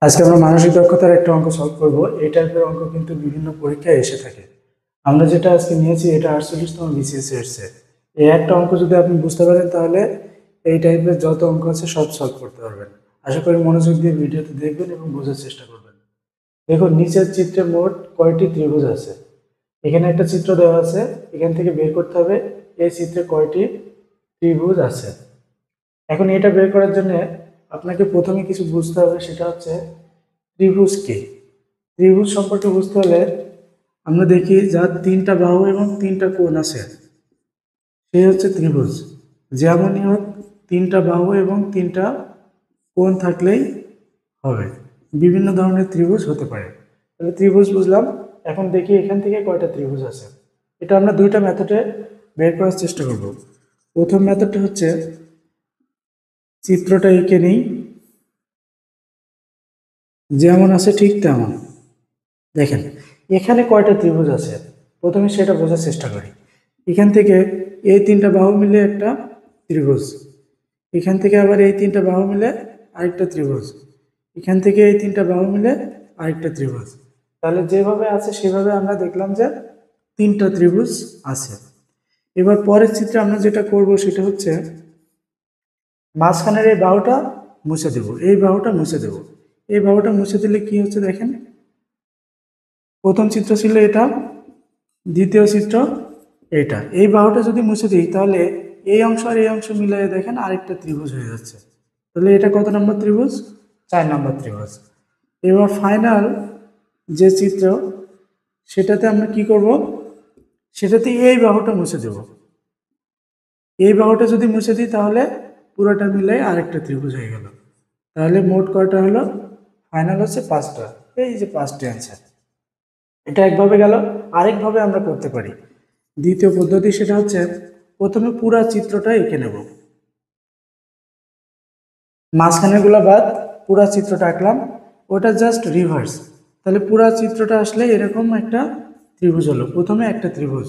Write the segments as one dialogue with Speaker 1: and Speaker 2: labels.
Speaker 1: আজকে আমরা মানসিক দক্ষতার একটা অঙ্ক সলভ করব। এই টাইপের অঙ্ক কিন্তু বিভিন্ন পরীক্ষায় এসে থাকে। আমরা যেটা আজকে নিয়েছি এটা 48তম বিসিএস এর সেট। এই একটা অঙ্ক যদি আপনি বুঝতে পারেন তাহলে এই টাইপের যত অঙ্ক আছে সব সলভ করতে পারবেন। আশা করি মনোযোগ দিয়ে ভিডিওতে দেখবেন এবং বোঝার চেষ্টা করবেন। দেখুন নিচের চিত্রে মোট কয়টি ত্রিভুজ আছে। এখানে একটা চিত্র দেওয়া আছে, এখান থেকে বের করতে হবে এই চিত্রে কয়টি ত্রিভুজ আছে। এখন এটা বের করার জন্য আপনাকে প্রথমে কিছু বুঝতে হবে, সেটা হচ্ছে ত্রিভুজ কি। ত্রিভুজ সম্পর্কে বুঝতে হলে আমরা দেখি যার তিনটা বাহু এবং তিনটা কোণ আছে সে হচ্ছে ত্রিভুজ। যেমনই হোক তিনটা বাহু এবং তিনটা কোণ থাকলেই হবে। বিভিন্ন ধরনের ত্রিভুজ হতে পারে। তাহলে ত্রিভুজ বুঝলাম। এখন দেখি এখান থেকে কয়টা ত্রিভুজ আছে। এটা আমরা দুইটা মেথডে বের করার চেষ্টা করব। প্রথম মেথডটা হচ্ছে চিত্রটা এঁকে নিই, যেমন আছে ঠিক তেমন। দেখেন এখানে কয়টা ত্রিভুজ আছে, প্রথমে সেটা বোঝার চেষ্টা করি। এখান থেকে এই তিনটা বাহু মিলে একটা ত্রিভুজ, এখান থেকে আবার এই তিনটা বাহু মিলে আরেকটা ত্রিভুজ, এখান থেকে এই তিনটা বাহু মিলে আরেকটা ত্রিভুজ। তাহলে যেভাবে আছে সেভাবে আমরা দেখলাম যে তিনটা ত্রিভুজ আছে। এবার পরের চিত্রে আমরা যেটা করব সেটা হচ্ছে মাঝখানের এই বাহুটা মুছে দেব, এই বাহুটা মুছে দেব। এই বাহুটা মুছে দিলে কি হচ্ছে দেখেন, প্রথম চিত্র ছিল এটা, দ্বিতীয় চিত্র এটা। এই বাহুটা যদি মুছে দিই তাহলে এই অংশ আর এই অংশ মিলিয়ে দেখেন আরেকটা ত্রিভুজ হয়ে যাচ্ছে। তাহলে এটা কত নম্বর ত্রিভুজ? 4 নম্বর ত্রিভুজ। এবার ফাইনাল যে চিত্র সেটাতে আমরা কি করব, সেটাতে এই বাহুটা মুছে দেব। এই বাহুটা যদি মুছে দিই তাহলে পুরোটা মিলে আরেকটা ত্রিভুজ হয়ে গেল। তাহলে মোট কয়টা হলো? ফাইনাল হচ্ছে 5টা। এই যে 5টি অ্যান্সার। এটা একভাবে গেল। আরেকভাবে আমরা করতে পারি, দ্বিতীয় পদ্ধতি, সেটা হচ্ছে প্রথমে পুরা চিত্রটা এঁকে নেব, মাঝখানেরগুলো বাদ পুরা চিত্রটা আঁকলাম, ওটা জাস্ট রিভার্স। তাহলে পুরা চিত্রটা আসলে এরকম একটা ত্রিভুজ হলো, প্রথমে একটা ত্রিভুজ।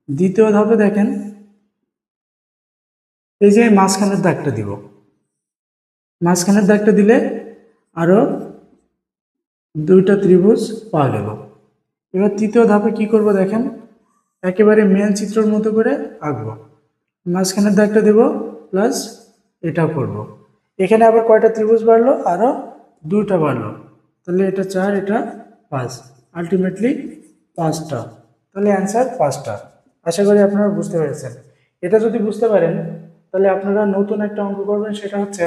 Speaker 1: দ্বিতীয় ধাপে দেখেন এই যে মাঝখানের দাগটা দিব, মাঝখানের দাগটা দিলে আরো দুইটা ত্রিভুজ পাওয়া গেল। এবার তৃতীয় ধাপে কি করব দেখেন, একেবারে মেন চিত্রের মতো করে আঁকবো, মাঝখানের দাগটা দেব প্লাস এটাও করব। এখানে আবার কয়টা ত্রিভুজ বাড়লো? আরও দুইটা বাড়লো। তাহলে এটা 4, এটা 5, আলটিমেটলি 5টা। তাহলে অ্যান্সার 5টা। আশা করি আপনারা বুঝতে পেরেছেন। এটা যদি বুঝতে পারেন তাহলে আপনারা নতুন একটা অঙ্ক করবেন, সেটা হচ্ছে